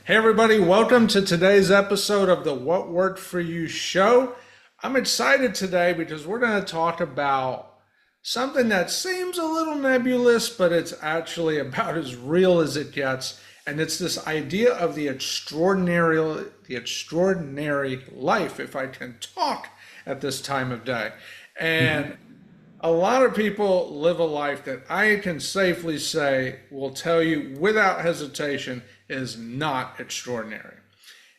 Hey, everybody, welcome to today's episode of the What Worked For You show. I'm excited today because we're going to talk about something that seems a little nebulous, but it's actually about as real as it gets. And it's this idea of the extraordinary life, if I can talk at this time of day. And a lot of people live a life that I can safely say will tell you without hesitation is not extraordinary.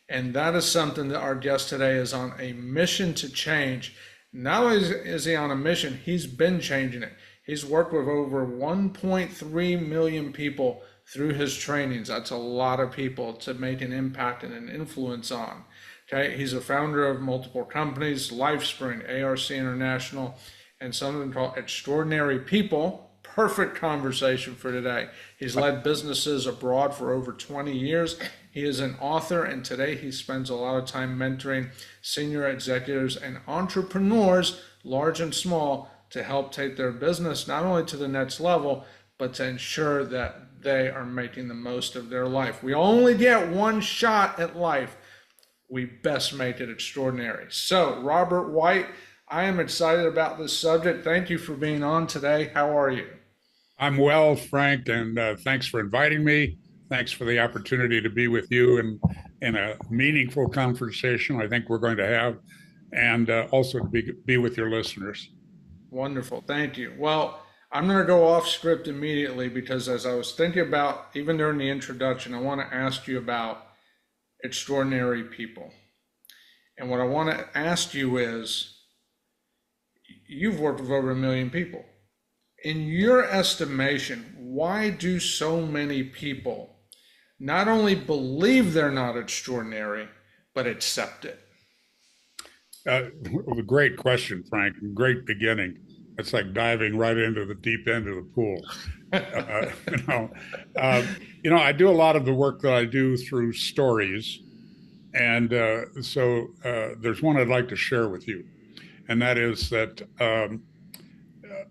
And that is something that our guest today is on a mission to change. Not only is he on a mission, he's been changing it. He's worked with over 1.3 million people through his trainings. That's a lot of people to make an impact and an influence on. Okay, he's a founder of multiple companies, LifeSpring, ARC International, and something called Extraordinary People. Perfect conversation for today. He's led businesses abroad for over 20 years. He is an author, and today he spends a lot of time mentoring senior executives and entrepreneurs, large and small, to help take their business not only to the next level, but to ensure that they are making the most of their life. We only get one shot at life. We best make it extraordinary. So, Robert White, I am excited about this subject. Thank you for being on today. How are you? I'm well, Frank, and thanks for inviting me. Thanks for the opportunity to be with you in a meaningful conversation I think we're going to have, and also to be with your listeners. Wonderful. Thank you. Well, I'm going to go off script immediately because as I was thinking about, even during the introduction, I want to ask you about extraordinary people. And what I want to ask you is, you've worked with over 1 million people. In your estimation, why do so many people not only believe they're not extraordinary, but accept it? Great question, Frank. Great beginning. It's like diving right into the deep end of the pool. Uh, you know, uh, I do a lot of the work that I do through stories, and there's one I'd like to share with you, and that is that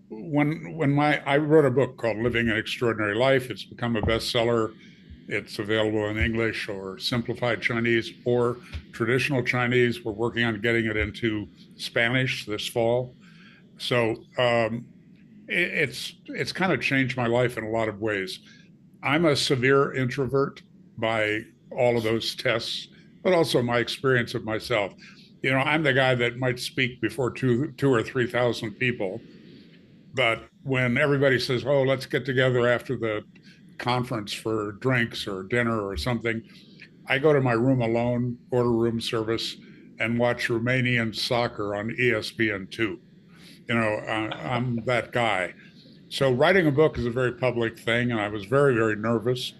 when my I wrote a book called Living an Extraordinary Life. It's become a bestseller. It's available in English or simplified Chinese or traditional Chinese. We're working on getting it into Spanish this fall. So it's kind of changed my life in a lot of ways. I'm a severe introvert by all of those tests, but also my experience of myself. I'm the guy that might speak before two or 3,000 people, but when everybody says, "Oh, let's get together after the conference for drinks or dinner or something," I go to my room alone, order room service, and watch Romanian soccer on ESPN2. I'm that guy. So writing a book is a very public thing, and I was very, very nervous.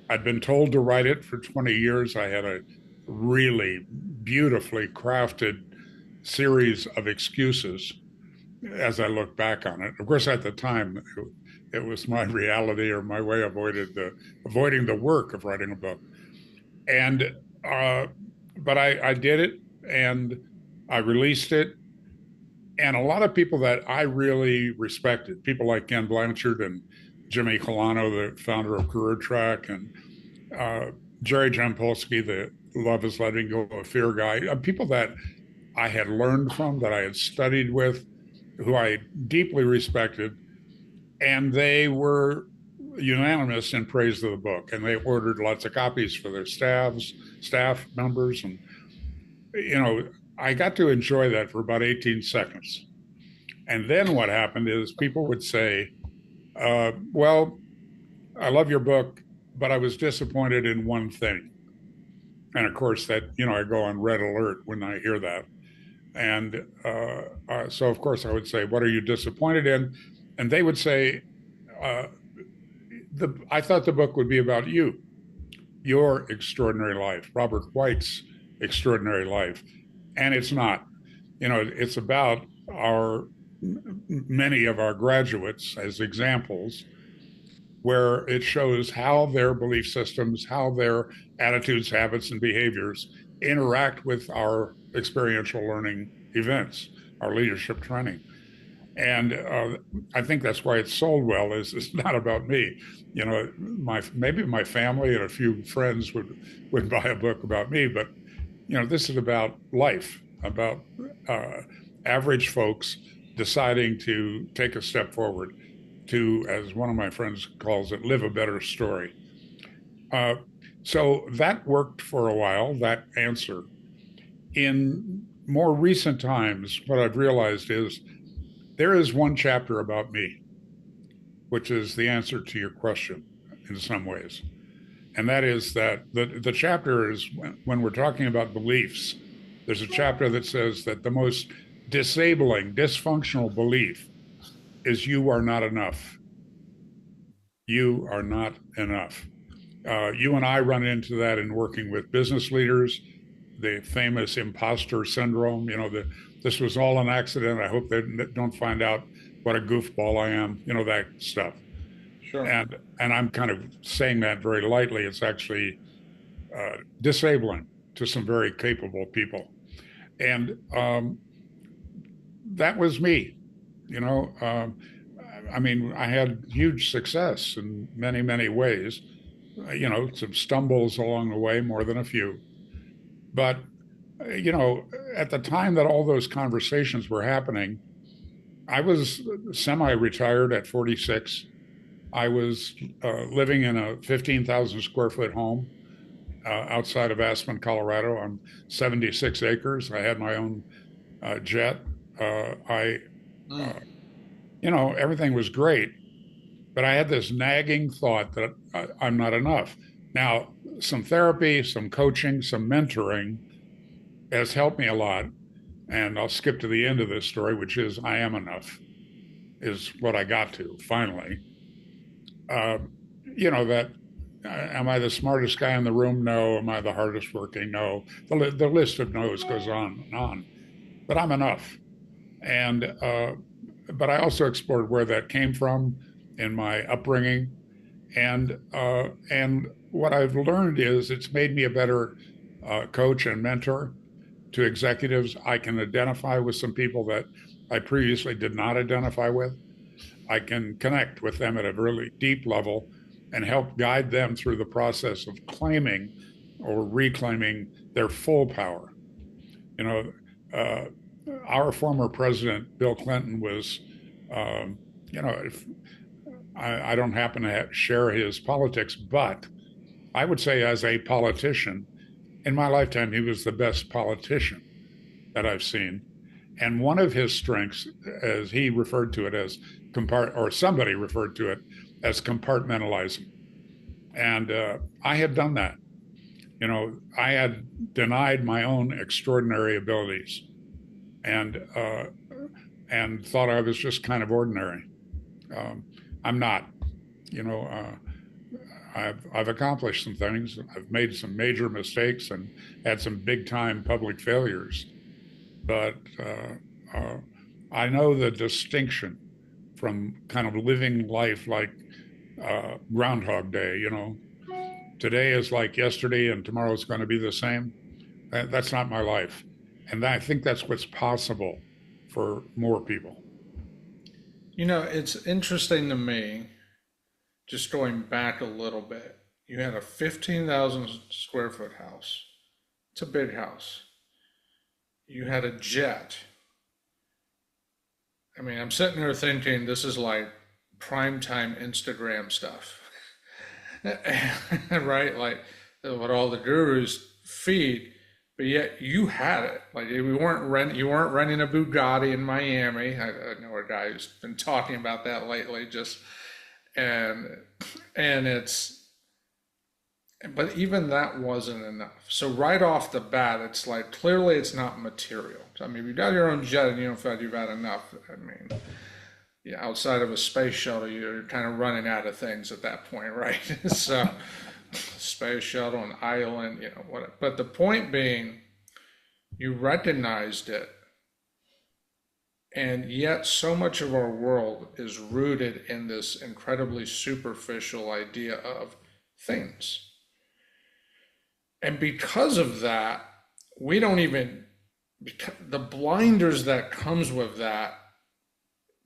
I'd been told to write it for 20 years. I had a really beautifully crafted series of excuses as I look back on it. Of course, at the time, it was my reality or my way avoiding the work of writing a book. And but I did it, and I released it. And a lot of people that I really respected, people like Ken Blanchard and Jimmy Colano, the founder of Career Track, and uh, Jerry Jampolsky, the Love is Letting Go of Fear guy, people that I had learned from, that I had studied with, who I deeply respected, and they were unanimous in praise of the book, and they ordered lots of copies for their staff members, and I got to enjoy that for about 18 seconds. And then what happened is people would say, "Well, I love your book, but I was disappointed in one thing." And of course, I go on red alert when I hear that. And so, of course, I would say, "What are you disappointed in?" And they would say, uh, I thought the book would be about you, your extraordinary life, Robert White's extraordinary life. And it's not. It's about our many of our graduates as examples, where it shows how their belief systems, how their attitudes, habits, and behaviors interact with our experiential learning events, our leadership training. And I think that's why it's sold well. Is it's not about me. Maybe my family and a few friends would buy a book about me, but this is about life, about uh, average folks deciding to take a step forward to, as one of my friends calls it, live a better story. Uh, so that worked for a while, that answer. In more recent times, what I've realized is there is one chapter about me, which is the answer to your question in some ways. And that is that the chapter is when we're talking about beliefs, there's a chapter that says that the most disabling, dysfunctional belief is you are not enough. You are not enough. You and I run into that in working with business leaders, the famous imposter syndrome. This was all an accident. I hope they don't find out what a goofball I am, that stuff. Sure. And I'm kind of saying that very lightly. It's actually disabling to some very capable people. And that was me. You know, um, I mean, I had huge success in many, many ways. Some stumbles along the way, more than a few. But, at the time that all those conversations were happening, I was semi retired at 46. I was living in a 15,000 square foot home outside of Aspen, Colorado, on 76 acres. I had my own jet. I, Mm. everything was great, but I had this nagging thought that I'm not enough. Now, some therapy, some coaching, some mentoring has helped me a lot. And I'll skip to the end of this story, which is I am enough, is what I got to finally. Uh, that am I the smartest guy in the room? No. Am I the hardest working? No. The list of no's goes on and on. But I'm enough. And but I also explored where that came from in my upbringing, and what I've learned is it's made me a better coach and mentor to executives. I can identify with some people that I previously did not identify with. I can connect with them at a really deep level and help guide them through the process of claiming or reclaiming their full power. You know, uh, our former president, Bill Clinton, was, um, if I don't happen to share his politics, but I would say as a politician, in my lifetime, he was the best politician that I've seen. And one of his strengths, as he referred to it as or somebody referred to it as compartmentalizing. And I had done that. I had denied my own extraordinary abilities, and thought I was just kind of ordinary. Um, I'm not. You know, I've accomplished some things. I've made some major mistakes and had some big time public failures, but I know the distinction from kind of living life like Groundhog Day. Today is like yesterday, and tomorrow is going to be the same. That's not my life, and I think that's what's possible for more people. It's interesting to me, just going back a little bit. You had a 15,000 square foot house. It's a big house. You had a jet. I mean, I'm sitting here thinking this is like primetime Instagram stuff, right? Like what all the gurus feed, but yet you had it. Like you weren't renting a Bugatti in Miami. I know a guy who's been talking about that lately. And and it's but even that wasn't enough. So right off the bat, it's like clearly it's not material. I mean, you got your own jet and you don't feel like you've had enough. I mean, yeah, outside of a space shuttle, you're kind of running out of things at that point, right? So, space shuttle, an island, what. But the point being, you recognized it, and yet so much of our world is rooted in this incredibly superficial idea of things. And because of that, we don't even, because the blinders that comes with that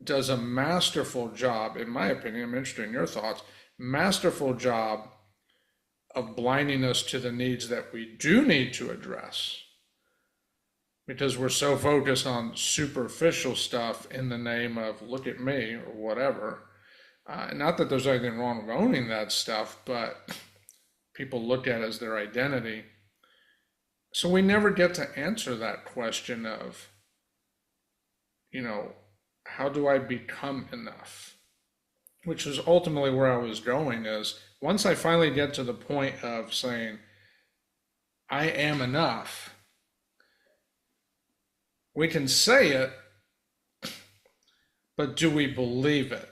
does a masterful job, in my opinion, I'm interested in your thoughts, masterful job of blinding us to the needs that we do need to address because we're so focused on superficial stuff in the name of look at me or whatever. Not that there's anything wrong with owning that stuff, but people look at it as their identity. So we never get to answer that question of, you know, how do I become enough? Which is ultimately where I was going is once I finally get to the point of saying, I am enough, we can say it, but do we believe it?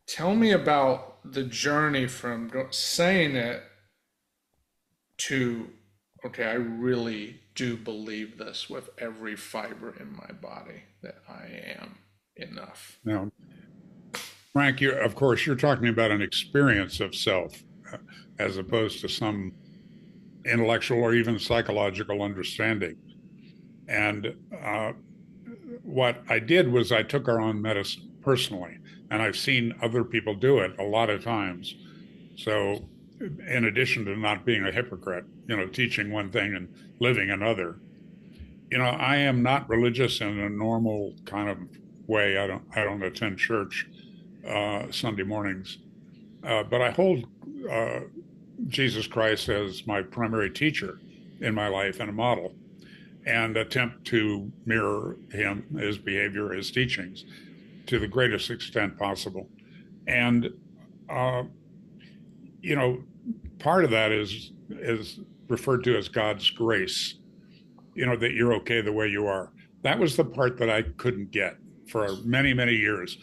Tell me about the journey from saying it to, okay, I really do believe this with every fiber in my body that I am enough. Now, Frank, of course, you're talking about an experience of self as opposed to some intellectual or even psychological understanding. And what I did was I took our own medicine personally, and I've seen other people do it a lot of times. So, in addition to not being a hypocrite, teaching one thing and living another, I am not religious in a normal kind of way. I don't attend church Sunday mornings, but I hold Jesus Christ as my primary teacher in my life and a model, and attempt to mirror him, his behavior, his teachings to the greatest extent possible. And uh, you know, part of that is referred to as God's grace. That you're okay the way you are. That was the part that I couldn't get for many, many years,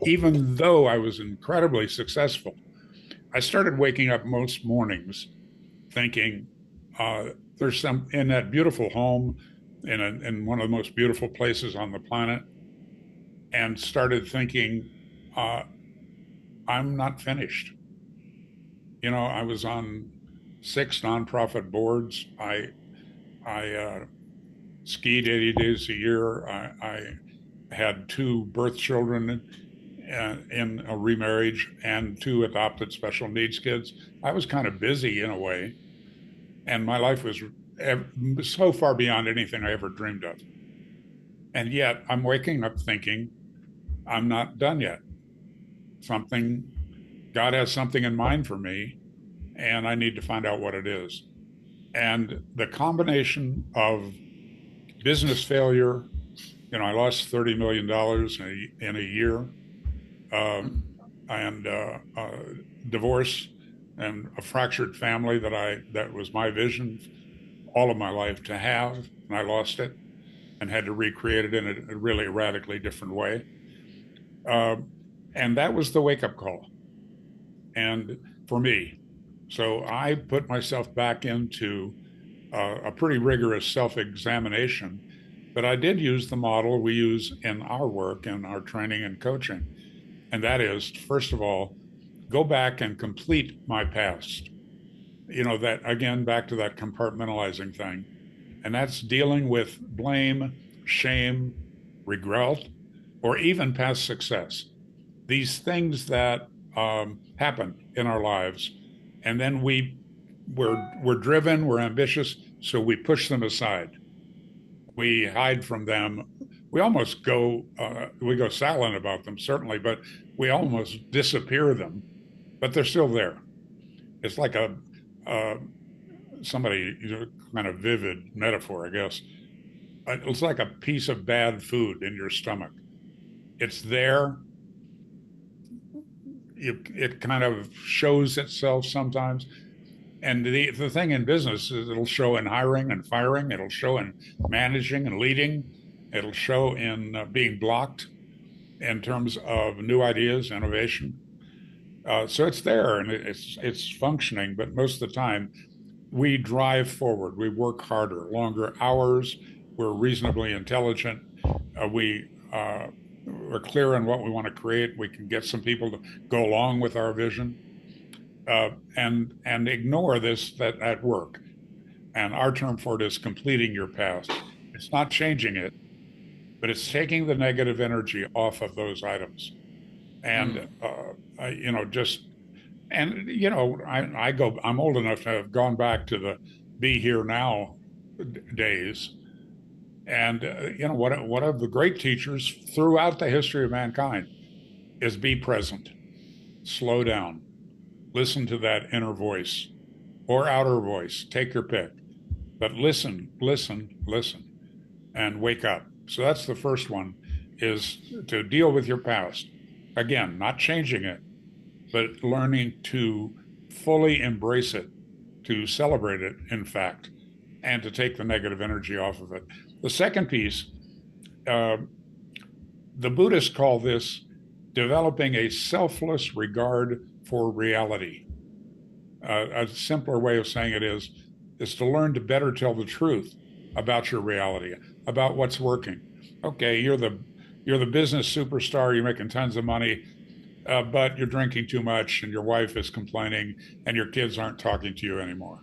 even though I was incredibly successful. I started waking up most mornings thinking, there's some in that beautiful home in one of the most beautiful places on the planet, and started thinking, uh, I'm not finished. I was on 6 nonprofit boards. I skied 80 days a year. I had 2 birth children in a remarriage and 2 adopted special needs kids. I was kind of busy in a way, and my life was so far beyond anything I ever dreamed of. And yet I'm waking up thinking, I'm not done yet. God has something in mind for me, and I need to find out what it is. And the combination of business failure, I lost $30 million in a year, um, and divorce, and a fractured family that was my vision all of my life to have, and I lost it and had to recreate it in a really radically different way. Um, and that was the wake up call. And for me, so I put myself back into a pretty rigorous self examination. But I did use the model we use in our work and our training and coaching. And that is, first of all, go back and complete my past. That again, back to that compartmentalizing thing. And that's dealing with blame, shame, regret, or even past success. These things that happen in our lives. And then we're driven, we're ambitious, so we push them aside. We hide from them. We go silent about them, certainly, but we almost disappear them, but they're still there. It's like uh, somebody, kind of vivid metaphor, I guess. It's like a piece of bad food in your stomach. It's there. It kind of shows itself sometimes. And the thing in business is it'll show in hiring and firing. It'll show in managing and leading. It'll show in being blocked in terms of new ideas, innovation. So it's there and it's functioning, but most of the time we drive forward. We work harder, longer hours. We're reasonably intelligent. We're clear on what we want to create. We can get some people to go along with our vision, and ignore this that at work. And our term for it is completing your past. It's not changing it, but it's taking the negative energy off of those items. And, Mm. just, and, I'm old enough to have gone back to the be here now days. And, one of the great teachers throughout the history of mankind is be present, slow down, listen to that inner voice or outer voice, take your pick, but listen, listen, listen, and wake up. So that's the first one, is to deal with your past. Again, not changing it, but learning to fully embrace it, to celebrate it, in fact, and to take the negative energy off of it. The second piece, uh, the Buddhists call this developing a selfless regard for reality. A simpler way of saying it is to learn to better tell the truth about your reality, about what's working. Okay, you're the business superstar, you're making tons of money, but you're drinking too much, and your wife is complaining, and your kids aren't talking to you anymore.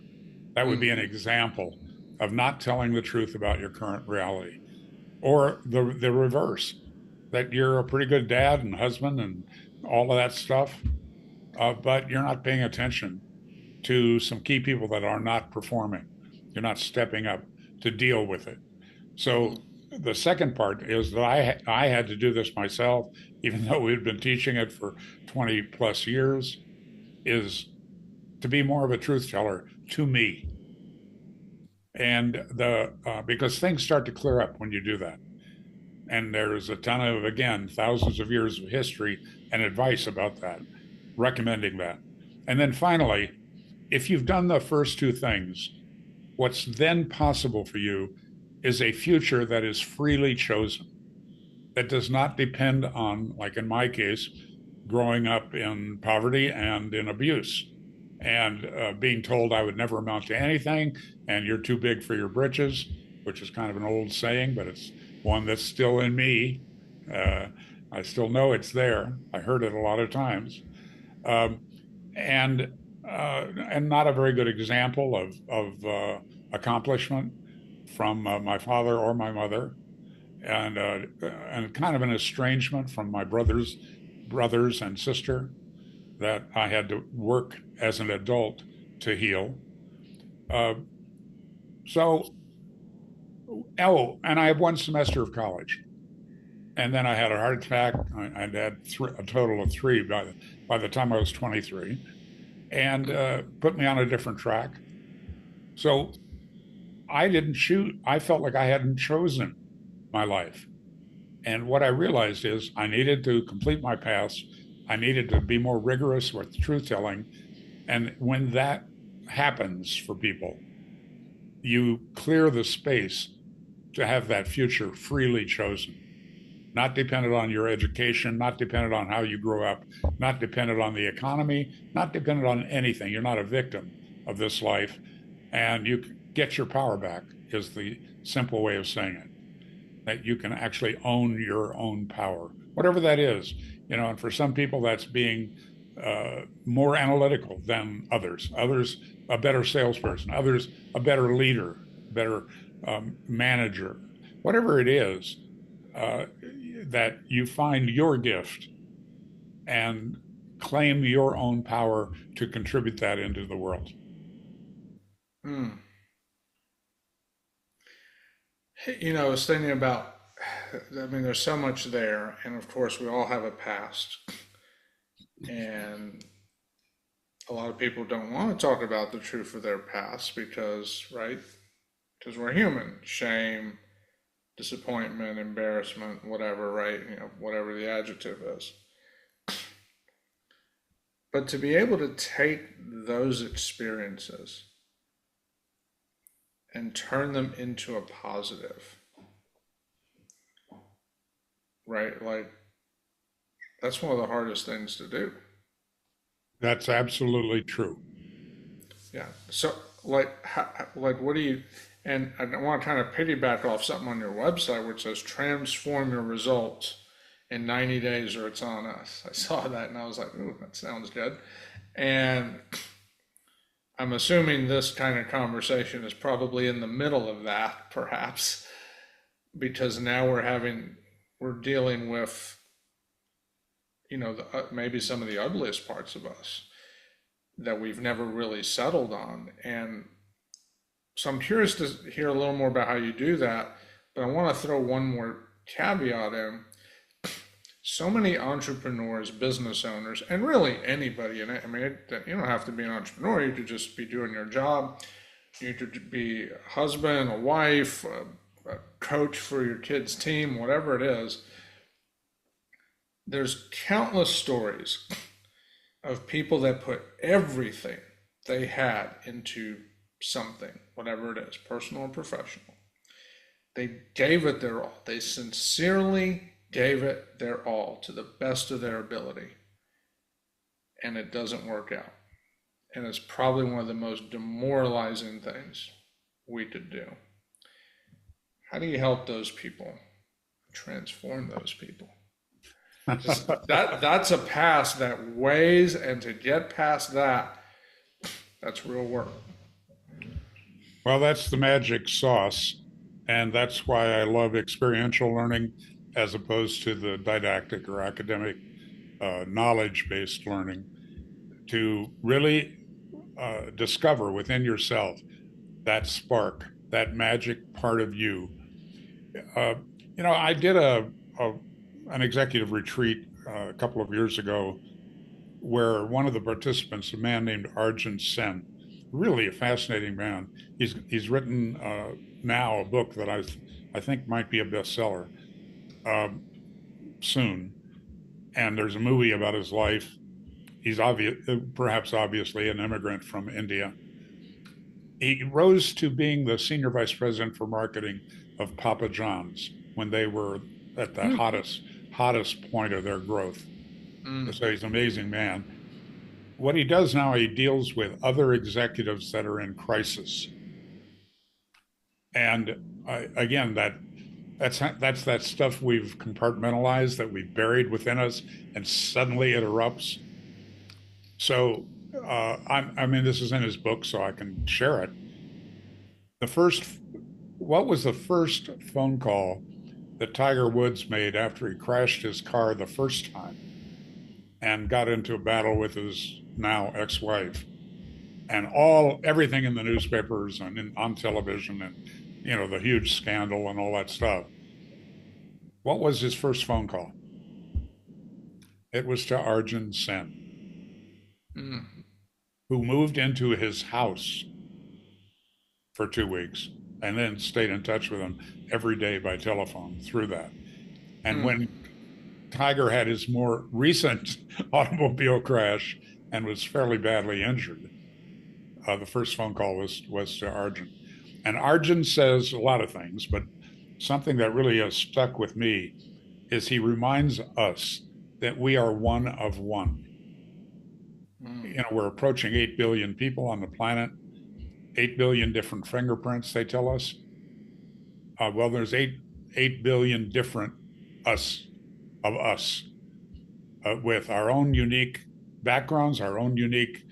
That would be an example of not telling the truth about your current reality. Or the reverse, that you're a pretty good dad and husband and all of that stuff, but you're not paying attention to some key people that are not performing. You're not stepping up to deal with it. So the second part is that I had to do this myself, even though we'd been teaching it for 20 plus years, is to be more of a truth teller to me. And because things start to clear up when you do that. And there's a ton of, again, thousands of years of history and advice about that, recommending that. And then finally, if you've done the first two things, what's then possible for you is a future that is freely chosen, that does not depend on, like in my case, growing up in poverty and in abuse, and being told I would never amount to anything, and you're too big for your britches, which is kind of an old saying, but it's one that's still in me. I still know it's there. I heard it a lot of times. Um, and and not a very good example of accomplishment from my father or my mother, and kind of an estrangement from my brothers and sister that I had to work as an adult to heal. Uh, so, and I had one semester of college, and then I had a heart attack. I had a total of three by the time I was 23, and put me on a different track. So I didn't choose. I felt like I hadn't chosen my life. And what I realized is I needed to complete my past. I needed to be more rigorous with truth telling. And when that happens for people, you clear the space to have that future freely chosen, not dependent on your education, not dependent on how you grew up, not dependent on the economy, not dependent on anything. You're not a victim of this life, and you get your power back, is the simple way of saying it. That you can actually own your own power, whatever that is. And for some people, that's being more analytical than others. Others, a better salesperson. Others, a better leader, better manager. Whatever it is, that you find your gift and claim your own power to contribute that into the world. Mm. I was thinking about, I mean, there's so much there, and of course, we all have a past, and a lot of people don't want to talk about the truth of their past because, right? Because we're human. Shame, disappointment, embarrassment, whatever, right? Whatever the adjective is. But to be able to take those experiences and turn them into a positive, right? Like, that's one of the hardest things to do. That's absolutely true. Yeah. So, like, what do you? And I want to kind of piggyback off something on your website which says transform your results in 90 days or it's on us. I saw that and I was like, ooh, that sounds good. And I'm assuming this kind of conversation is probably in the middle of that, perhaps, because now we're having we're dealing with, maybe some of the ugliest parts of us that we've never really settled on. And so I'm curious to hear a little more about how you do that, but I want to throw one more caveat in. So many entrepreneurs, business owners, and really anybody, and I mean, you don't have to be an entrepreneur, you could just be doing your job, you could be a husband, a wife, a coach for your kids' team, whatever it is. There's countless stories of people that put everything they had into something, whatever it is, personal or professional. They gave it their all. They sincerely gave it their all to the best of their ability. And it doesn't work out. And it's probably one of the most demoralizing things we could do. How do you help those people? Transform those people. That's a pass that weighs, and to get past that, that's real work. Well, that's the magic sauce. And that's why I love experiential learning as opposed to the didactic or academic knowledge based learning, to really discover within yourself that spark, that magic part of you. Uh, I did an executive retreat a couple of years ago where one of the participants, a man named Arjun Sen, really a fascinating man. He's written now a book that I think might be a bestseller um, soon, and there's a movie about his life. He's perhaps obviously an immigrant from India. He rose to being the senior vice president for marketing of Papa John's when they were at the hottest point of their growth. So he's an amazing man. What he does now, he deals with other executives that are in crisis. And again, that's that stuff we've compartmentalized, that we've buried within us, and suddenly it erupts. So I mean, this is in his book, so I can share it. The first, what was the first phone call that Tiger Woods made after he crashed his car the first time and got into a battle with his now ex-wife, and everything in the newspapers and on television, and the huge scandal and all that stuff? What was his first phone call? It was to Arjun Sen, who moved into his house for 2 weeks and then stayed in touch with him every day by telephone through that. And when Tiger had his more recent automobile crash and was fairly badly injured, the first phone call was to Arjun. And Arjun says a lot of things, but something that really has stuck with me is he reminds us that we are one of one. We're approaching 8 billion people on the planet, 8 billion different fingerprints, they tell us. Well, there's 8 billion different us of us, with our own unique backgrounds, our own unique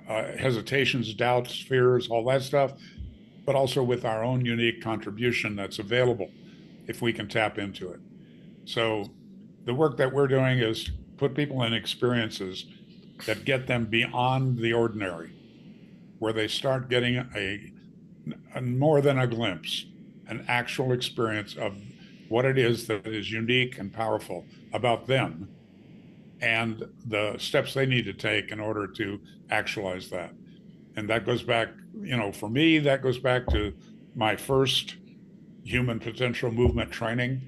hesitations, doubts, fears, all that stuff, but also with our own unique contribution that's available if we can tap into it. So the work that we're doing is put people in experiences that get them beyond the ordinary, where they start getting a more than a glimpse, an actual experience of what it is that is unique and powerful about them and the steps they need to take in order to actualize that. And that goes back, for me, that goes back to my first human potential movement training,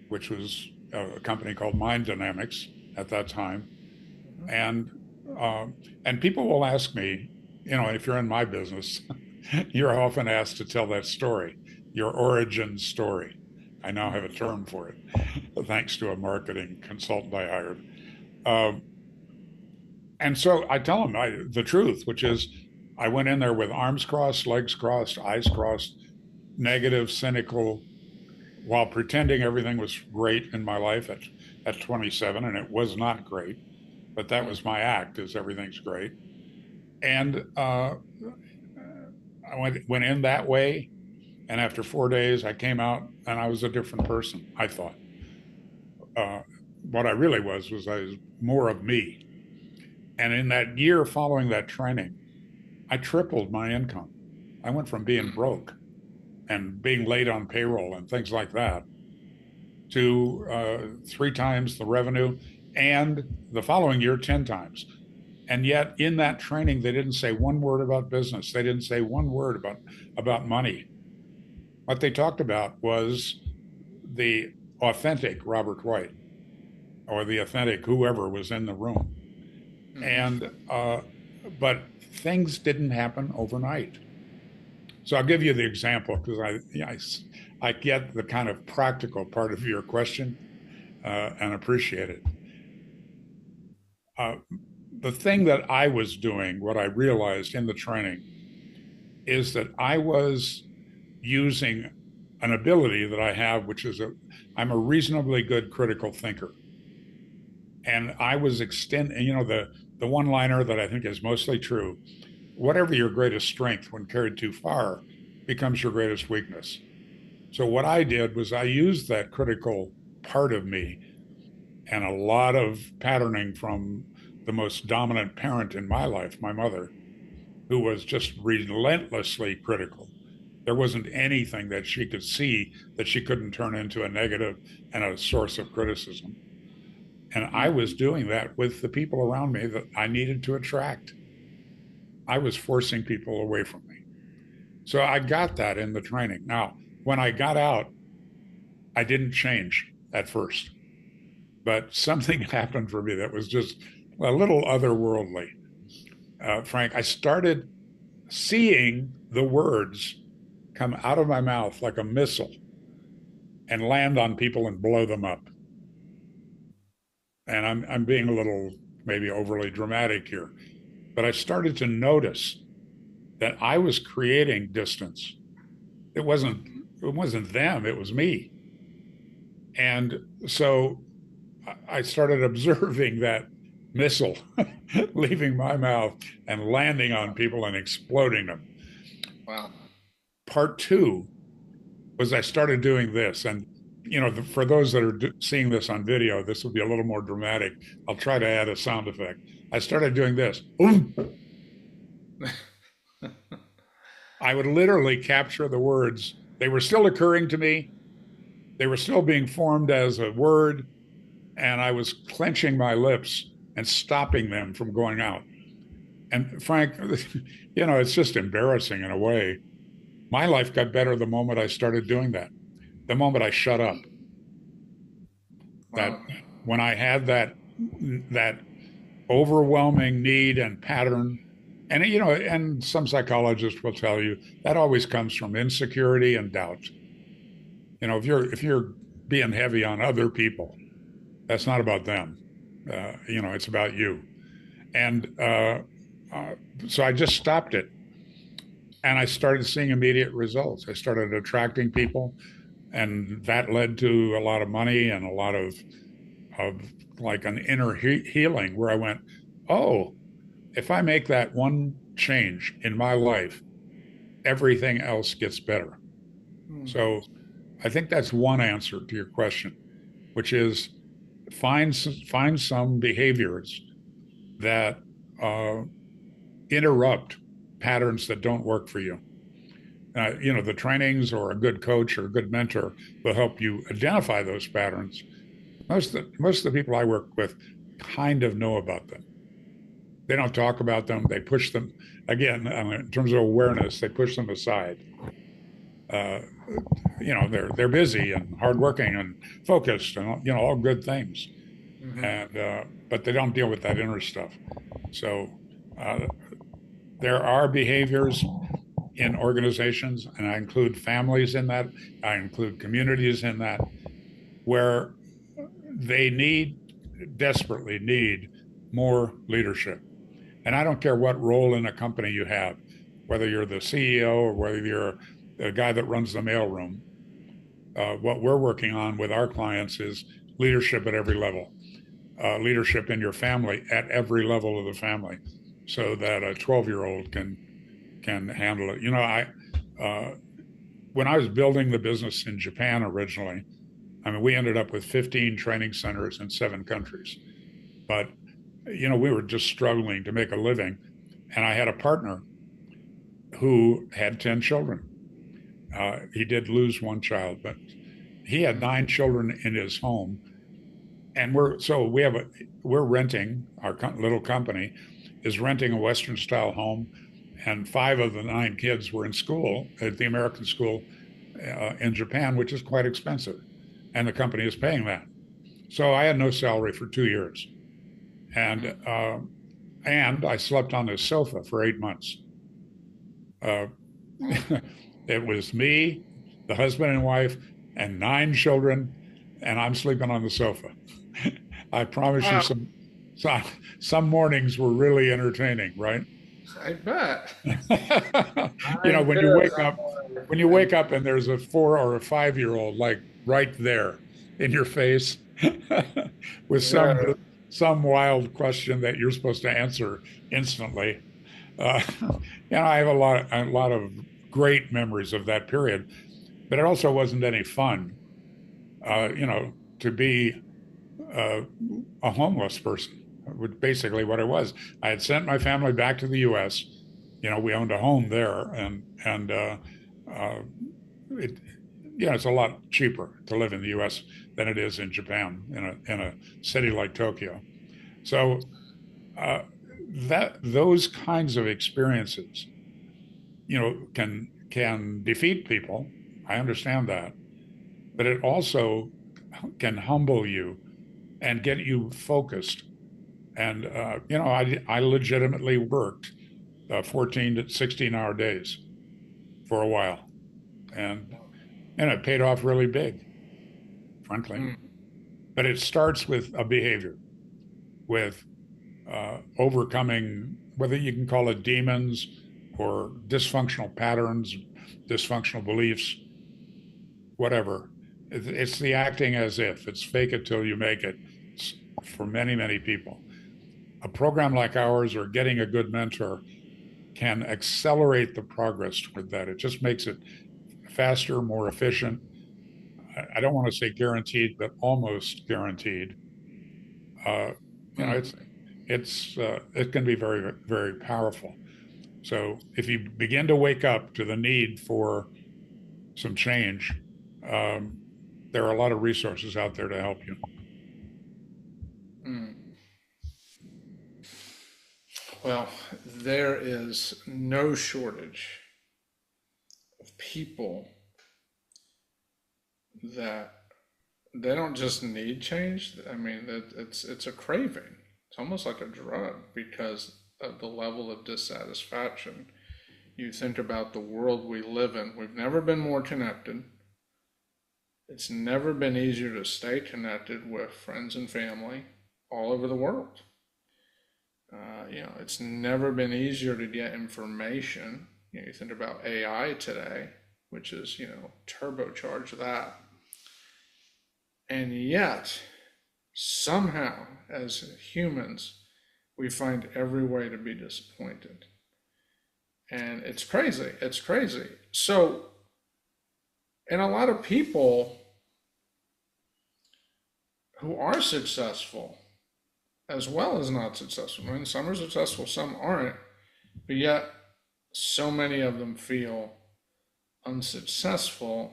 which was a company called Mind Dynamics at that time. And people will ask me, if you're in my business, you're often asked to tell that story, your origin story. I now have a term for it, thanks to a marketing consultant I hired. And so I tell them the truth, which is I went in there with arms crossed, legs crossed, eyes crossed, negative, cynical, while pretending everything was great in my life at 27, and it was not great. But that was my act, is everything's great. And I went in that way. And after 4 days, I came out and I was a different person, I thought. uh, what I really was I was more of me. And in that year following that training, I tripled my income. I went from being broke and being late on payroll and things like that to 3 times the revenue, and the following year 10 times. And yet in that training, they didn't say one word about business. They didn't say one word about money. What they talked about was the authentic Robert White, or the authentic whoever was in the room. And but things didn't happen overnight. So I'll give you the example because I get the kind of practical part of your question, and appreciate it. Uh, the thing that I was doing, what I realized in the training, is that I was using an ability that I have, which is I'm a reasonably good critical thinker. And I was extending, the one liner that I think is mostly true: whatever your greatest strength when carried too far becomes your greatest weakness. So what I did was I used that critical part of me and a lot of patterning from the most dominant parent in my life, my mother, who was just relentlessly critical. There wasn't anything that she could see that she couldn't turn into a negative and a source of criticism. And I was doing that with the people around me that I needed to attract. I was forcing people away from me. So I got that in the training. Now, when I got out, I didn't change at first, but something happened for me that was just a little otherworldly. Frank, I started seeing the words come out of my mouth like a missile and land on people and blow them up. And I'm being a little maybe overly dramatic here, but I started to notice that I was creating distance. It wasn't it wasn't them, it was me. And so I started observing that missile leaving my mouth and landing on people and exploding them. Wow. Part two was I started doing this. And, for those that are seeing this on video, this will be a little more dramatic. I'll try to add a sound effect. I started doing this. I would literally capture the words. They were still occurring to me. They were still being formed as a word. And I was clenching my lips and stopping them from going out. And Frank, it's just embarrassing in a way. My life got better the moment I started doing that, the moment I shut up. That Wow. when I had that overwhelming need and pattern, and some psychologists will tell you that always comes from insecurity and doubt. If you're being heavy on other people, that's not about them. It's about you. And so I just stopped it, and I started seeing immediate results. I started attracting people, and that led to a lot of money and a lot of like an inner healing where I went, oh, if I make that one change in my life, everything else gets better. So I think that's one answer to your question, which is find some behaviors that interrupt patterns that don't work for you. The trainings or a good coach or a good mentor will help you identify those patterns. Most of the people I work with kind of know about them. They don't talk about them. They push them, again, in terms of awareness, they push them aside. Uh, they're busy and hardworking and focused and all good things, and but they don't deal with that inner stuff. So uh, there are behaviors in organizations, and I include families in that. I include communities in that, where they desperately need more leadership. And I don't care what role in a company you have, whether you're the CEO or whether you're the guy that runs the mailroom. What we're working on with our clients is leadership at every level, leadership in your family at every level of the family, so that a 12-year-old can handle it. When I was building the business in Japan originally, I mean, we ended up with 15 training centers in 7 countries, but we were just struggling to make a living. And I had a partner who had 10 children. He did lose one child, but he had 9 children in his home. And we're renting, our little company is renting a Western style home. And 5 of the 9 kids were in school at the American school in Japan, which is quite expensive. And the company is paying that. So I had no salary for 2 years. And I slept on this sofa for 8 months. Uh, it was me, the husband and wife, and 9 children, and I'm sleeping on the sofa. I promise you, Wow, some mornings were really entertaining, right? I bet. You know, Nine when you kids. wake up, when you wake up and there's a 4 or a 5 year old like right there in your face with Yeah. some wild question that you're supposed to answer instantly. I have a lot of great memories of that period, but it also wasn't any fun, to be uh, a homeless person, basically what it was. I had sent my family back to the U.S. We owned a home there, and uh, it, it's a lot cheaper to live in the U.S. than it is in Japan, in a city like Tokyo. So uh, that those kinds of experiences, can defeat people. I understand that, but it also can humble you and get you focused. And I legitimately worked 14 to 16-hour days for a while, and it paid off really big, frankly. Mm. But it starts with a behavior, with overcoming, whether you can call it demons or dysfunctional patterns, dysfunctional beliefs, whatever. It's the acting as if. It's fake it till you make it for many, many people. A program like ours or getting a good mentor can accelerate the progress toward that. It just makes it faster, more efficient. I don't want to say guaranteed, but almost guaranteed. Uh, you know, Mm. it can be very, very powerful. So if you begin to wake up to the need for some change, um, there are a lot of resources out there to help you. Mm. Well, there is no shortage of people that they don't just need change. I mean, it's a craving. It's almost like a drug because of the level of dissatisfaction. You think about the world we live in. We've never been more connected. It's never been easier to stay connected with friends and family all over the world. It's never been easier to get information. You think about AI today, which is, turbocharge that. And yet, somehow, as humans, we find every way to be disappointed. And it's crazy. It's crazy. So, and a lot of people who are successful as well as not successful. I mean, some are successful, some aren't, but yet so many of them feel unsuccessful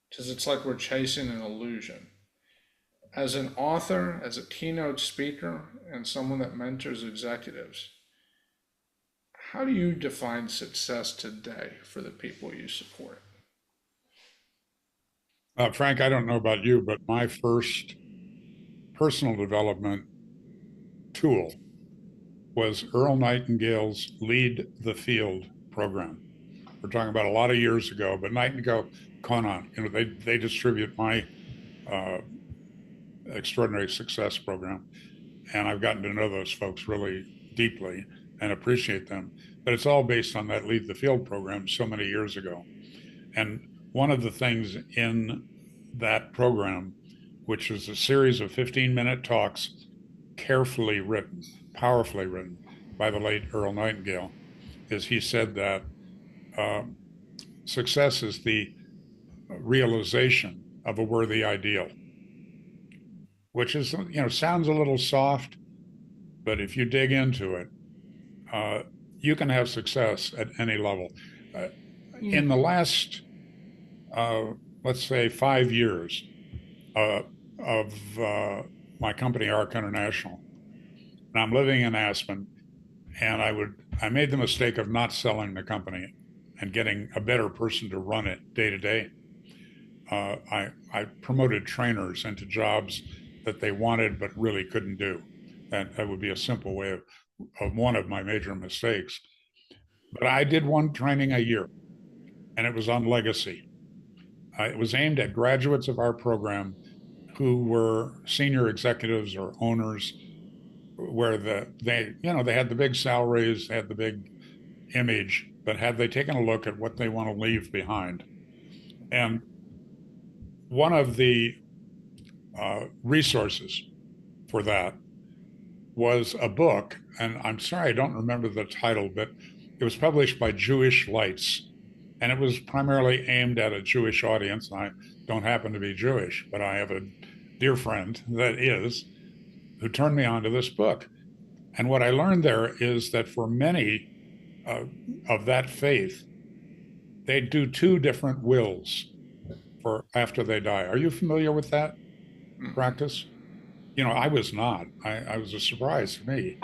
because it's like we're chasing an illusion. As an author, as a keynote speaker, and someone that mentors executives, how do you define success today for the people you support? Frank, I don't know about you, but my first personal development tool was Earl Nightingale's Lead the Field program. We're talking about a lot of years ago, but Nightingale, Conan, they distribute my uh, extraordinary success program, and I've gotten to know those folks really deeply and appreciate them. But it's all based on that Lead the Field program so many years ago. And one of the things in that program, which is a series of 15-minute talks, carefully written, powerfully written by the late Earl Nightingale, is he said that uh, success is the realization of a worthy ideal. which is, sounds a little soft, but if you dig into it, uh, you can have success at any level. Uh, in the last, uh, let's say, 5 years uh, of my company, Arc International, and I'm living in Aspen, and I made the mistake of not selling the company and getting a better person to run it day to day. I promoted trainers into jobs that they wanted but really couldn't do. That would be a simple way of one of my major mistakes. But I did one training a year, and it was on legacy. It was aimed at graduates of our program who were senior executives or owners, where they had the big salaries, they had the big image, but had they taken a look at what they want to leave behind? And one of the resources for that was a book, and I'm sorry I don't remember the title, but it was published by Jewish Lights, and it was primarily aimed at a Jewish audience. And I don't happen to be Jewish, but I have a dear friend that is, who turned me on to this book. And what I learned there is that for many of that faith, they do two different wills for after they die. Are you familiar with that practice? I was not. I was a surprise to me.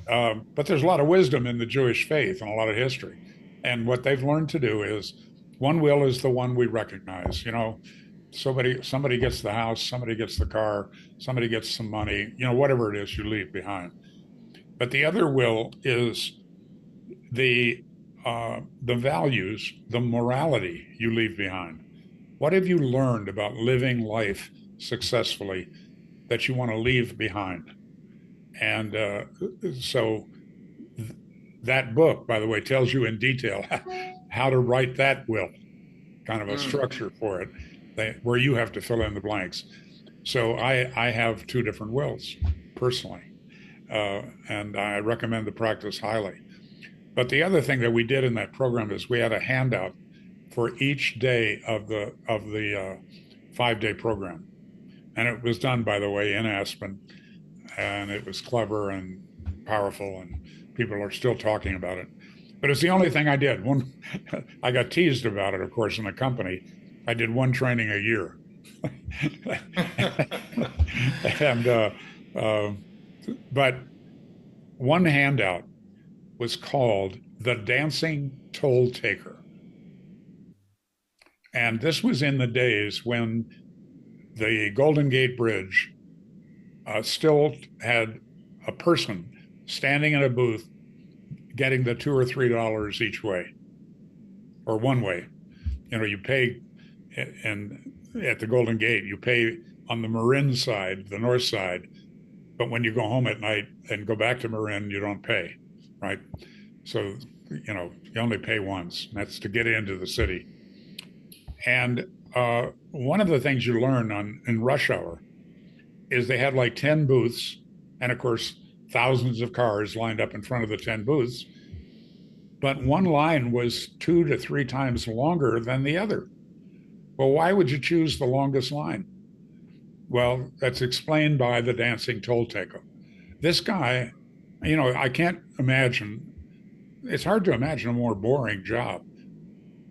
But there's a lot of wisdom in the Jewish faith and a lot of history. And what they've learned to do is one will is the one we recognize. Somebody gets the house, somebody gets the car, somebody gets some money, whatever it is you leave behind. But the other will is the values, the morality you leave behind. What have you learned about living life successfully that you want to leave behind? And so that book, by the way, tells you in detail how to write that will, kind of a structure for it, where you have to fill in the blanks. So I have two different wills personally, and I recommend the practice highly. But the other thing that we did in that program is we had a handout for each day of the 5-day program, and it was done, by the way, in Aspen, and it was clever and powerful, and people are still talking about it. But it's the only thing I did. I got teased about it, of course, in the company. I did one training a year, and but one handout was called The Dancing Toll Taker. And this was in the days when the Golden Gate Bridge still had a person standing in a booth getting the $2 or $3 each way, or one way. You pay, and at the Golden Gate, you pay on the Marin side, the north side, but when you go home at night and go back to Marin, you don't pay, right? So, you only pay once. That's to get into the city. And one of the things you learn in rush hour is they had like 10 booths, and of course, thousands of cars lined up in front of the 10 booths. But one line was 2 to 3 times longer than the other. Well, why would you choose the longest line? Well, that's explained by the dancing toll taker. This guy, I can't imagine, it's hard to imagine a more boring job.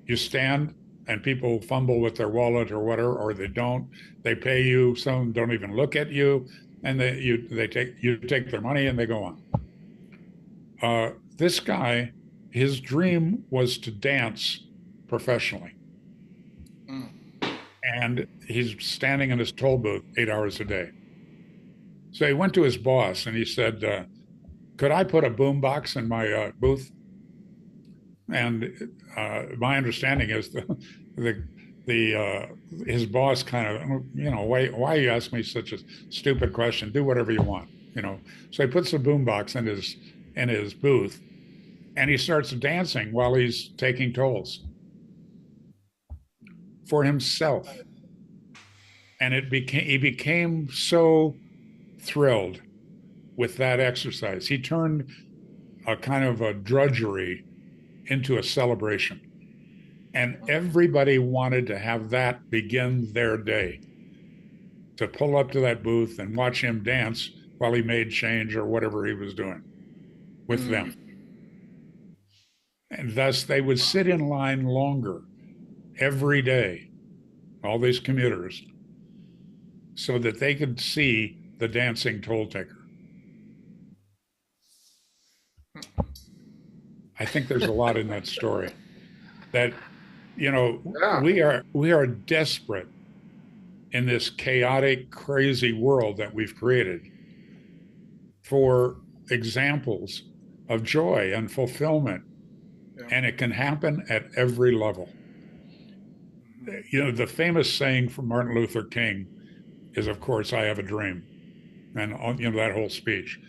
You stand and people fumble with their wallet or whatever, or they don't. They pay you. Some don't even look at you, and you take their money and they go on. This guy, his dream was to dance professionally, and he's standing in his toll booth 8 hours a day. So he went to his boss and he said, "Could I put a boombox in my booth?" And my understanding is his boss kind of, why you ask me such a stupid question? Do whatever you want, So he puts the boombox in his booth, and he starts dancing while he's taking tolls for himself. And he became so thrilled with that exercise. He turned a kind of a drudgery into a celebration. And everybody wanted to have that begin their day. to pull up to that booth and watch him dance while he made change or whatever he was doing with them. And thus they would sit in line longer every day, all these commuters, so that they could see the dancing toll taker. I think there's a lot in that story that, Yeah. we are desperate in this chaotic, crazy world that we've created for examples of joy and fulfillment. Yeah. And it can happen at every level. The famous saying from Martin Luther King is, of course, I have a dream. And, that whole speech.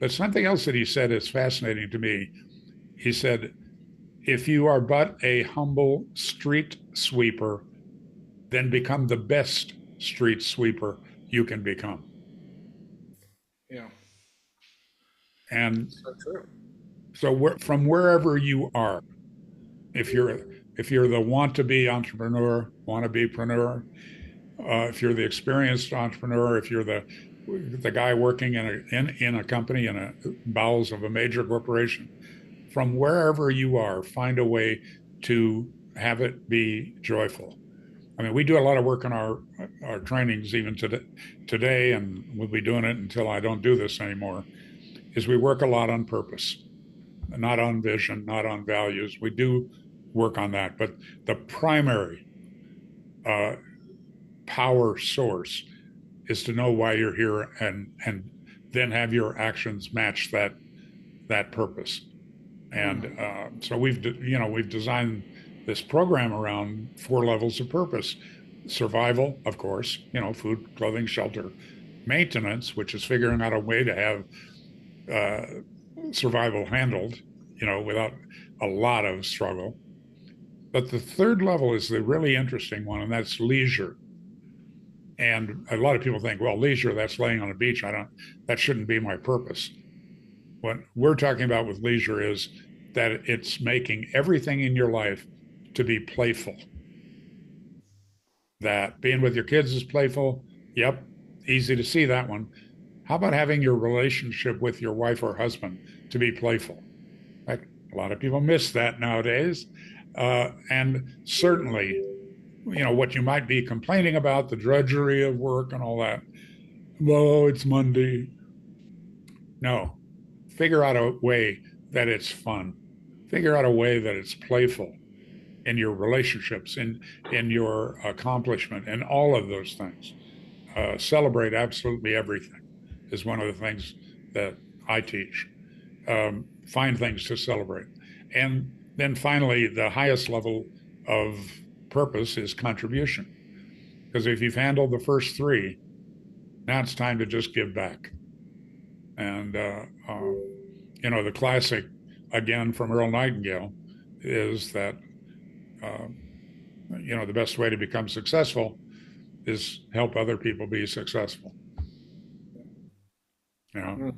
But something else that he said is fascinating to me. He said, if you are but a humble street sweeper, then become the best street sweeper you can become. Yeah. And So true. so from wherever you are, if you're the want to be entrepreneur, want to be preneur, if you're the experienced entrepreneur, if you're the guy working in a company in a bowels of a major corporation, from wherever you are, find a way to have it be joyful. I mean, we do a lot of work on our trainings even today, and we'll be doing it until I don't do this anymore. Is we work a lot on purpose, not on vision, not on values. We do work on that, but the primary uh, power source is to know why you're here and then have your actions match that purpose. And so we've designed this program around 4 levels of purpose: survival, of course, food, clothing, shelter; maintenance, which is figuring out a way to have survival handled, without a lot of struggle. But the third level is the really interesting one, and that's leisure. And a lot of people think, well, leisure, that's laying on a beach. That shouldn't be my purpose. What we're talking about with leisure is that it's making everything in your life to be playful. That being with your kids is playful. Yep, easy to see that one. How about having your relationship with your wife or husband to be playful? Like, a lot of people miss that nowadays. And certainly, what you might be complaining about, the drudgery of work and all that. Well, it's Monday. No, figure out a way that it's fun. Figure out a way that it's playful in your relationships, in your accomplishment, and all of those things. Celebrate absolutely everything is one of the things that I teach. Find things to celebrate. And then finally, the highest level of purpose is contribution. Because if you've handled the first 3, now it's time to just give back. And, the classic, again, from Earl Nightingale, is that, the best way to become successful is help other people be successful. You know,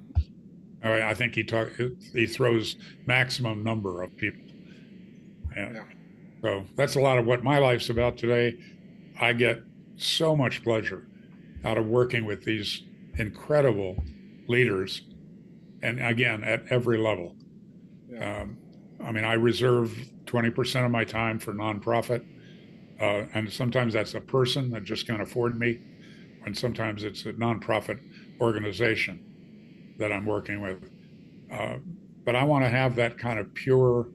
I think he throws maximum number of people. And Yeah. so that's a lot of what my life's about today. I get so much pleasure out of working with these incredible leaders, and again, at every level. Yeah. I mean, I reserve 20% of my time for nonprofit, and sometimes that's a person that just can't afford me, and sometimes it's a nonprofit organization that I'm working with. Uh, but I want to have that kind of pure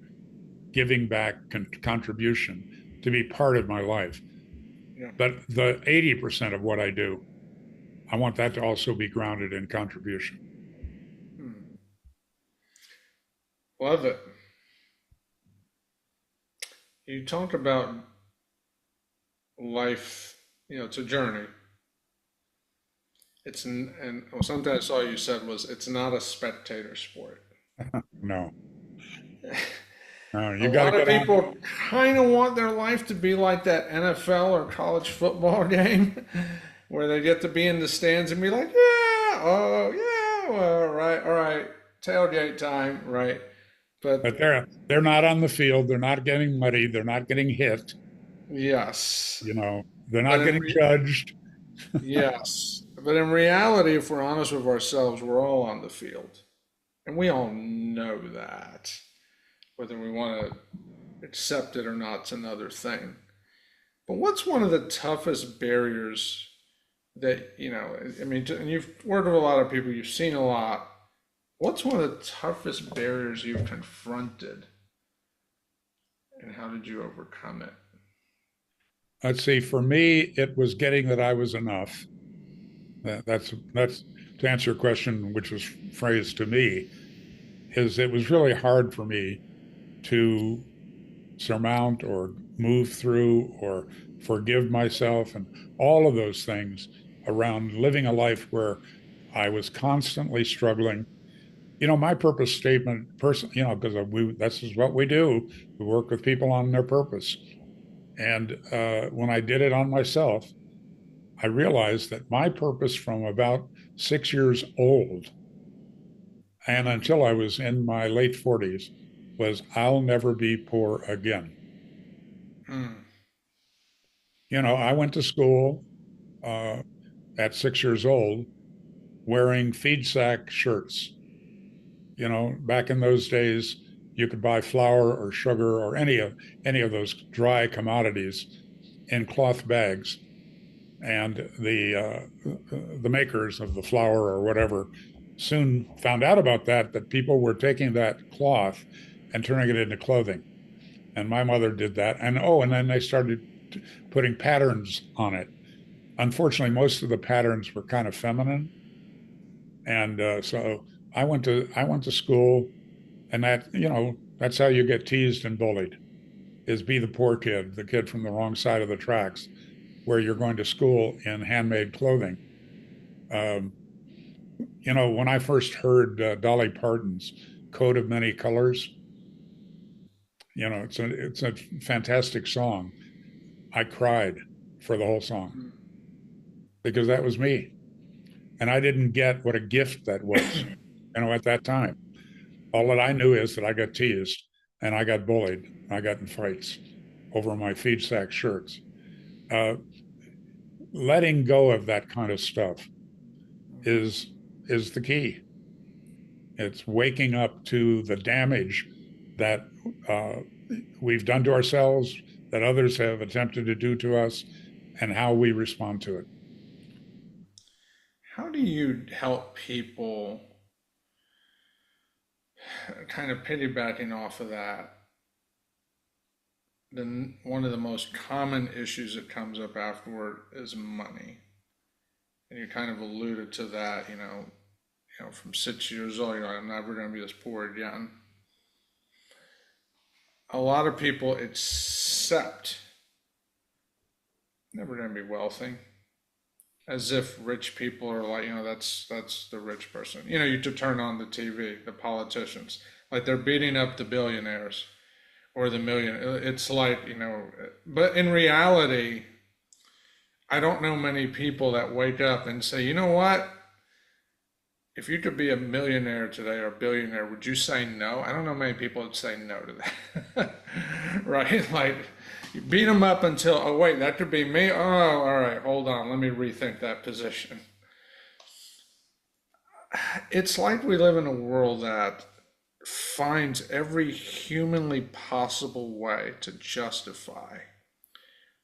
giving back contribution to be part of my life. Yeah. But the 80% of what I do, I want that to also be grounded in contribution. Love it. You talked about life, it's a journey. And something I saw you said was it's not a spectator sport. No, no, A you got to lot of get on. people kind of want their life to be like that NFL or college football game where they get to be in the stands and be like, yeah, oh, yeah, well, all right, tailgate time, right? But But they're not on the field. They're not getting muddy. They're not getting hit. yes, They're but not getting judged. Yes. But in reality, if we're honest with ourselves, we're all on the field. And we all know that. Whether we want to accept it or not is another thing. But what's one of the toughest barriers that, I mean, and you've worked with a lot of people, you've seen a lot. What's one of the toughest barriers you've confronted, and how did you overcome it? Let's see, for me, it was getting that I was enough. That's to answer your question, which was phrased to me, is it was really hard for me to surmount or move through or forgive myself and all of those things around living a life where I was constantly struggling. My purpose statement, because this is what we do. We work with people on their purpose. And when I did it on myself, I realized that my purpose from about 6 years old and until I was in my late 40s was I'll never be poor again. Mm, I went to school uh, at 6 years old wearing feed sack shirts. Back in those days, you could buy flour or sugar or any of those dry commodities in cloth bags, and the makers of the flour or whatever soon found out about that people were taking that cloth and turning it into clothing. And my mother did that, and then they started putting patterns on it. Unfortunately, most of the patterns were kind of feminine, and so I went to school, and that's how you get teased and bullied, is be the poor kid, the kid from the wrong side of the tracks, where you're going to school in handmade clothing. Um, when I first heard Dolly Parton's "Coat of Many Colors," it's a fantastic song. I cried for the whole song because that was me, and I didn't get what a gift that was. At that time, all that I knew is that I got teased and I got bullied. I got in fights over my feed sack shirts. Uh, Letting go of that kind of stuff is is the key. It's waking up to the damage that uh, we've done to ourselves, that others have attempted to do to us, and how we respond to it. how do you help people, kind of piggybacking off of that? Then one of the most common issues that comes up afterward is money. And you kind of alluded to that, from 6 years old, you're like, I'm never going to be this poor again. A lot of people accept never going to be wealthy, as if rich people are like, that's the rich person. You to turn on the TV, the politicians, like they're beating up the billionaires or the million. It's like, but in reality, I don't know many people that wake up and say, you know what? If you could be a millionaire today or a billionaire, would you say no? I don't know many people that say no to that. Right? Like, you beat them up until, oh, wait, that could be me. Oh, all right, hold on. Let me rethink that position. It's like we live in a world that finds every humanly possible way to justify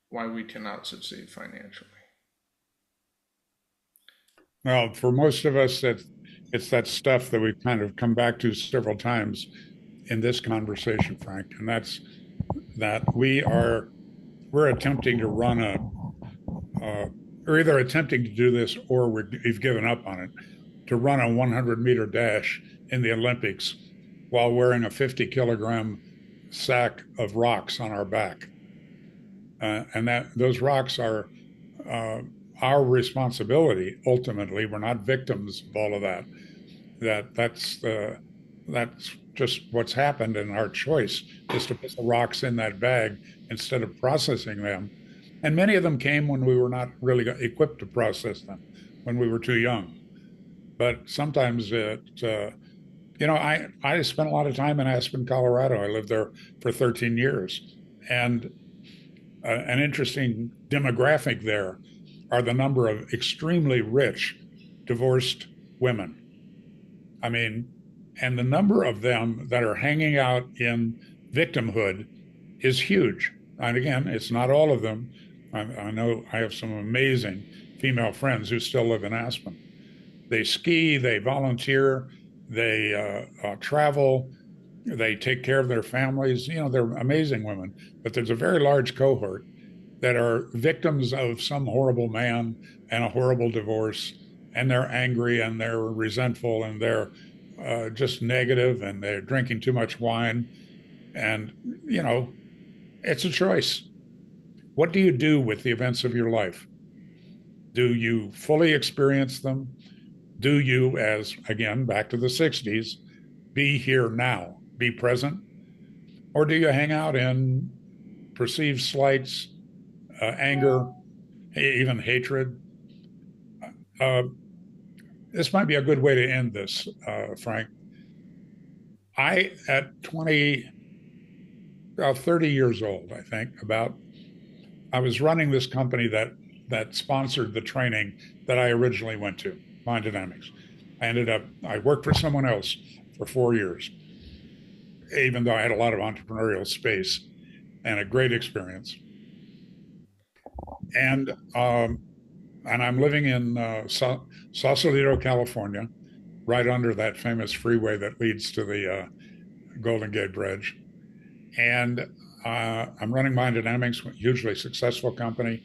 why we cannot succeed financially. Well, for most of us, it's that stuff that we've kind of come back to several times in this conversation, Frank, and that's that we're attempting to run uh, or either attempting to do this or we've given up on it, to run a 100-meter dash in the Olympics while wearing a 50-kilogram sack of rocks on our back. And that those rocks are uh, our responsibility. Ultimately, we're not victims of all of that. That's just what's happened, and our choice is to put the rocks in that bag instead of processing them. And many of them came when we were not really equipped to process them, when we were too young. But sometimes I spent a lot of time in Aspen, Colorado. I lived there for 13 years, and an interesting demographic there. are the number of extremely rich divorced women. I mean, and the number of them that are hanging out in victimhood is huge. And again, it's not all of them. I know I have some amazing female friends who still live in Aspen. They ski, they volunteer, they travel, they take care of their families. You know, they're amazing women. But there's a very large cohort that are victims of some horrible man and a horrible divorce, and they're angry and they're resentful and they're just negative and they're drinking too much wine. And, you know, it's a choice. What do you do with the events of your life? Do you fully experience them? Do you, as again, back to the 60s, be here now, be present? Or do you hang out in perceived slights, anger, even hatred? Uh, this might be a good way to end this, Frank. At 20, 30 years old, I think, I was running this company that sponsored the training that I originally went to, Mind Dynamics. I worked for someone else for 4 years, even though I had a lot of entrepreneurial space and a great experience. And I'm living in Sausalito, California, right under that famous freeway that leads to the Golden Gate Bridge. And I'm running Mind Dynamics, a hugely successful company.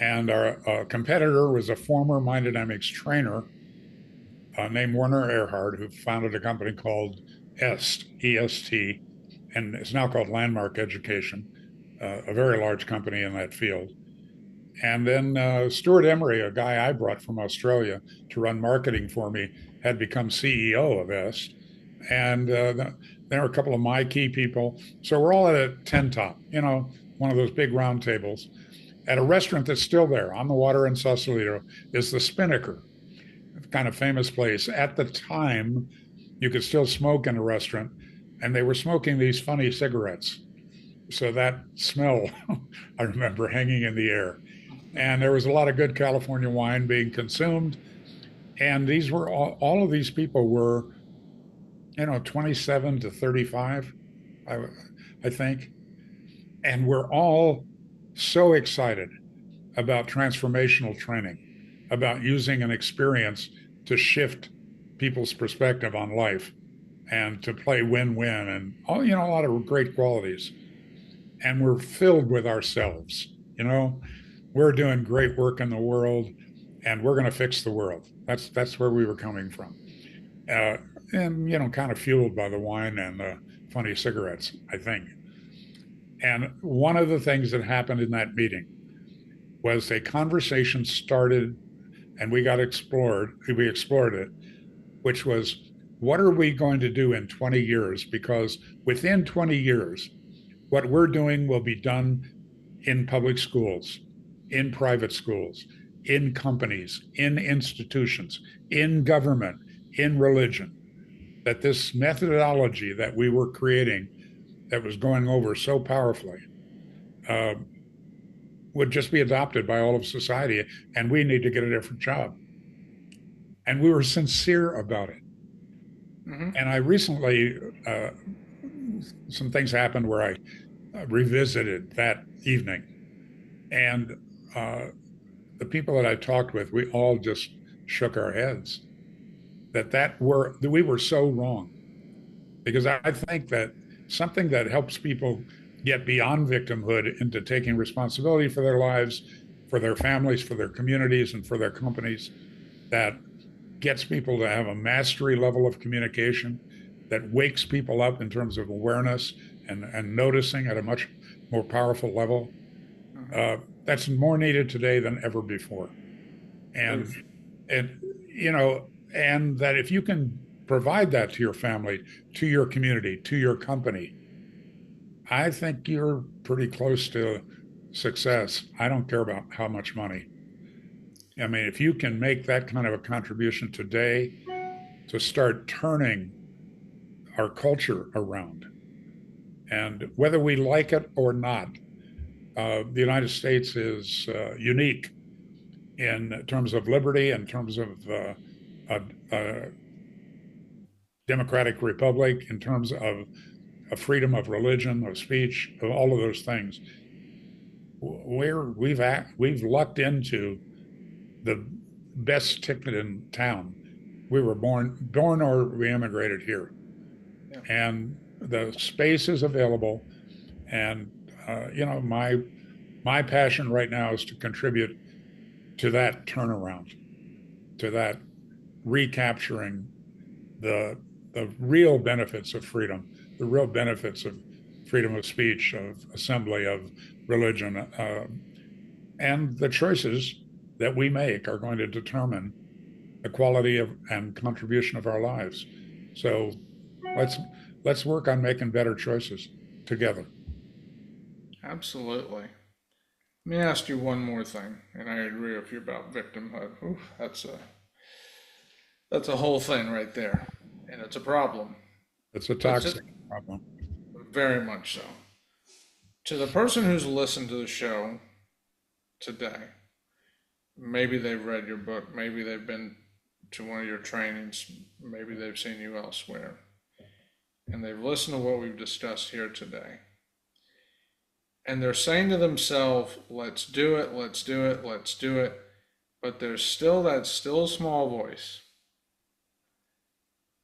And our competitor was a former Mind Dynamics trainer named Werner Erhard, who founded a company called EST, and it's now called Landmark Education, a very large company in that field. And then Stuart Emery, a guy I brought from Australia to run marketing for me, had become CEO of EST. And there were a couple of my key people. So we're all at a 10 top, you know, one of those big round tables. At a restaurant that's still there on the water in Sausalito is the Spinnaker, kind of famous place. At the time, you could still smoke in a restaurant, and they were smoking these funny cigarettes. So that smell, I remember hanging in the air. And there was a lot of good California wine being consumed. And these were all of these people were, you know, 27 to 35, I think. And we're all so excited about transformational training, about using an experience to shift people's perspective on life and to play win-win and all, you know, a lot of great qualities. And we're filled with ourselves, you know, we're doing great work in the world and we're going to fix the world. That's where we were coming from. And, you know, kind of fueled by the wine and the funny cigarettes, I think. And one of the things that happened in that meeting was a conversation started and we explored it, which was, what are we going to do in 20 years? Because within 20 years, what we're doing will be done in public schools, in private schools, in companies, in institutions, in government, in religion. That this methodology that we were creating, that was going over so powerfully, would just be adopted by all of society, and we need to get a different job. And we were sincere about it. Mm-hmm. And I recently, some things happened where I revisited that evening. And the people that I talked with, we all just shook our heads that we were so wrong. Because I think that something that helps people get beyond victimhood into taking responsibility for their lives, for their families, for their communities, and for their companies, that gets people to have a mastery level of communication, that wakes people up in terms of awareness and noticing at a much more powerful level. That's more needed today than ever before. And you know, and that if you can provide that to your family, to your community, to your company, I think you're pretty close to success. I don't care about how much money. I mean, if you can make that kind of a contribution today to start turning our culture around, and whether we like it or not, the United States is unique in terms of liberty, in terms of a democratic republic, in terms of a freedom of religion, of speech, of all of those things. We've lucked into the best ticket in town. We were born or we immigrated here, Yeah, and the space is available. And my passion right now is to contribute to that turnaround, to that recapturing the the real benefits of freedom, the real benefits of freedom of speech, of assembly, of religion, and the choices that we make are going to determine the quality of and contribution of our lives. So let's let's work on making better choices together. absolutely. Let me ask you one more thing, and I agree with you about victimhood. Oof, that's a whole thing right there, and it's a problem. It's a But just toxic problem. very much so. To the person who's listened to the show today, maybe they've read your book, maybe they've been to one of your trainings, maybe they've seen you elsewhere, and they've listened to what we've discussed here today. And they're saying to themselves, let's do it, let's do it, let's do it. But there's still that still small voice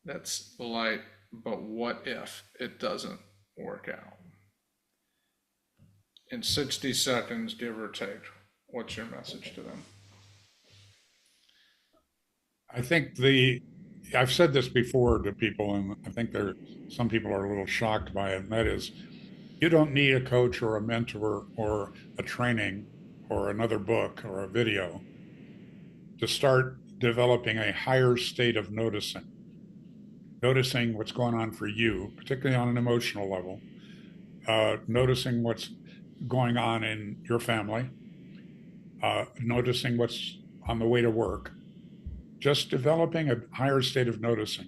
that's like, but what if it doesn't work out? In 60 seconds, give or take, what's your message to them? I think I've said this before to people, and I think some people are a little shocked by it, and that is you don't need a coach or a mentor or a training or another book or a video to start developing a higher state of noticing what's going on for you, particularly on an emotional level, noticing what's going on in your family, noticing what's on the way to work, just developing a higher state of noticing.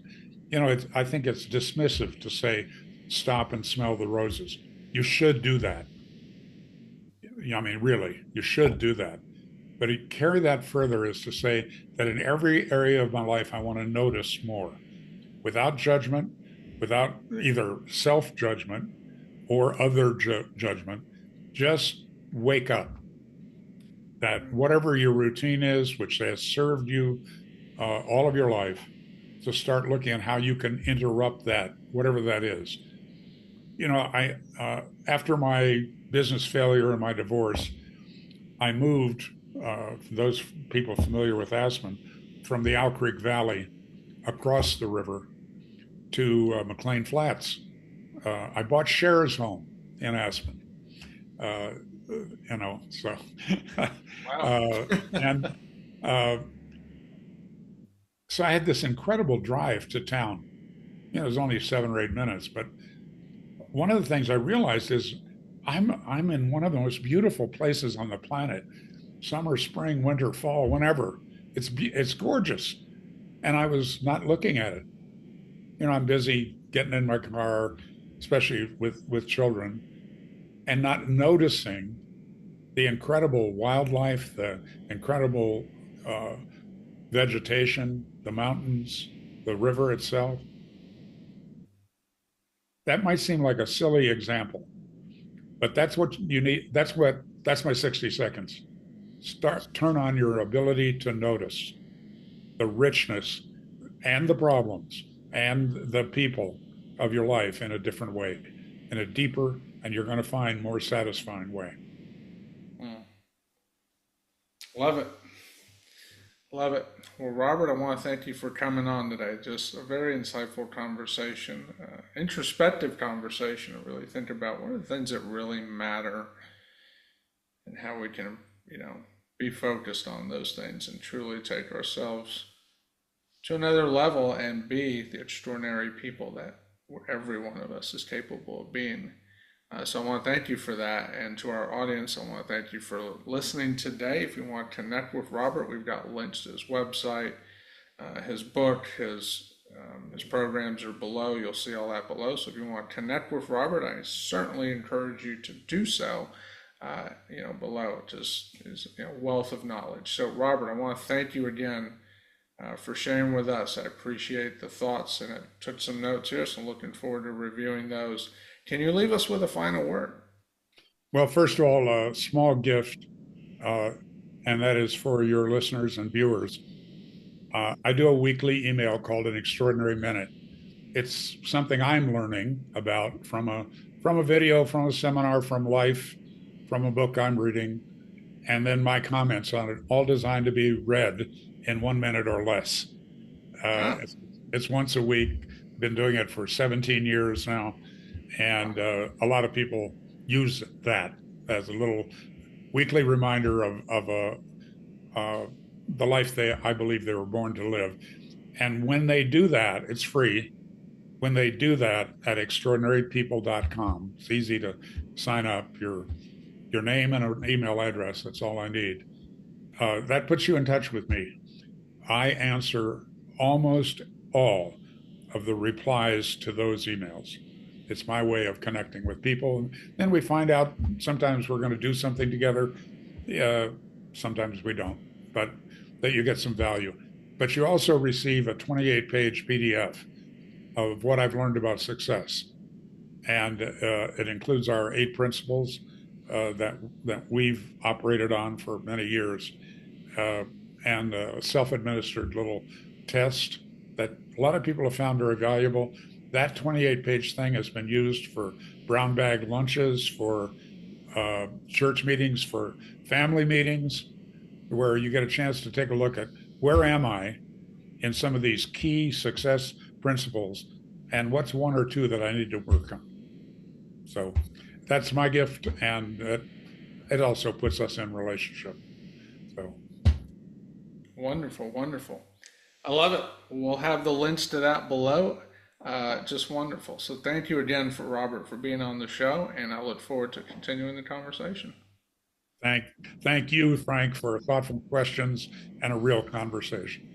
I think it's dismissive to say, stop and smell the roses. You should do that. I mean, really, you should do that. But to carry that further is to say that in every area of my life, I want to notice more without judgment, without either self judgment or other judgment. Just wake up that whatever your routine is, which has served you all of your life, to start looking at how you can interrupt that, whatever that is. I after my business failure and my divorce, I moved. For those people familiar with Aspen, from the Owl Creek Valley across the river to McLean Flats. I bought Shares home in Aspen. Uh, so Wow. uh, and uh, so I had this incredible drive to town. It was only 7 or 8 minutes, but one of the things I realized is I'm in one of the most beautiful places on the planet. Summer, spring, winter, fall, whenever. It's gorgeous, and I was not looking at it. I'm busy getting in my car, especially with children, and not noticing the incredible wildlife, the incredible uh, vegetation, the mountains, the river itself. That might seem like a silly example, but that's what you need. That's my 60 seconds. Turn on your ability to notice the richness and the problems and the people of your life in a different way, in a deeper, and you're going to find more satisfying way. Mm, love it. Love it. Well, Robert, I want to thank you for coming on today. Just a very insightful conversation, introspective conversation to really think about what are the things that really matter and how we can, you know, be focused on those things and truly take ourselves to another level and be the extraordinary people that every one of us is capable of being. So I want to thank you for that. And to our audience, I want to thank you for listening today. If you want to connect with Robert, we've got links to his website, his book, his programs are below. You'll see all that below. So if you want to connect with Robert, I certainly encourage you to do so. below. Just is wealth of knowledge. So, Robert, I want to thank you again for sharing with us. I appreciate the thoughts, and I took some notes here, so I'm looking forward to reviewing those. Can you leave us with a final word? Well, first of all, a small gift, uh, and that is for your listeners and viewers. I do a weekly email called An Extraordinary Minute. It's something I'm learning about from a video, from a seminar, from life, from a book I'm reading, and then my comments on it, all designed to be read in 1 minute or less. Ah, It's once a week. Been doing it for 17 years now, and a lot of people use that as a little weekly reminder uh, the life I believe they were born to live. And when they do that, it's free. When they do that at extraordinarypeople.com, it's easy to sign up. Your name and an email address. That's all I need. That puts you in touch with me. I answer almost all of the replies to those emails. It's my way of connecting with people. And then we find out sometimes we're going to do something together. Uh, Sometimes we don't, but that you get some value. But you also receive a 28-page PDF of what I've learned about success. And it includes our 8 principles that we've operated on for many years, uh, and a self-administered little test that a lot of people have found very valuable. That 28-page thing has been used for brown bag lunches, for church meetings, for family meetings, where you get a chance to take a look at where am I in some of these key success principles, and what's one or two that I need to work on. So that's my gift, and it also puts us in relationship. So wonderful, wonderful. I love it. We'll have the links to that below. Just wonderful. So thank you again for Robert for being on the show, and I look forward to continuing the conversation. thank thank you, Frank, for thoughtful questions and a real conversation.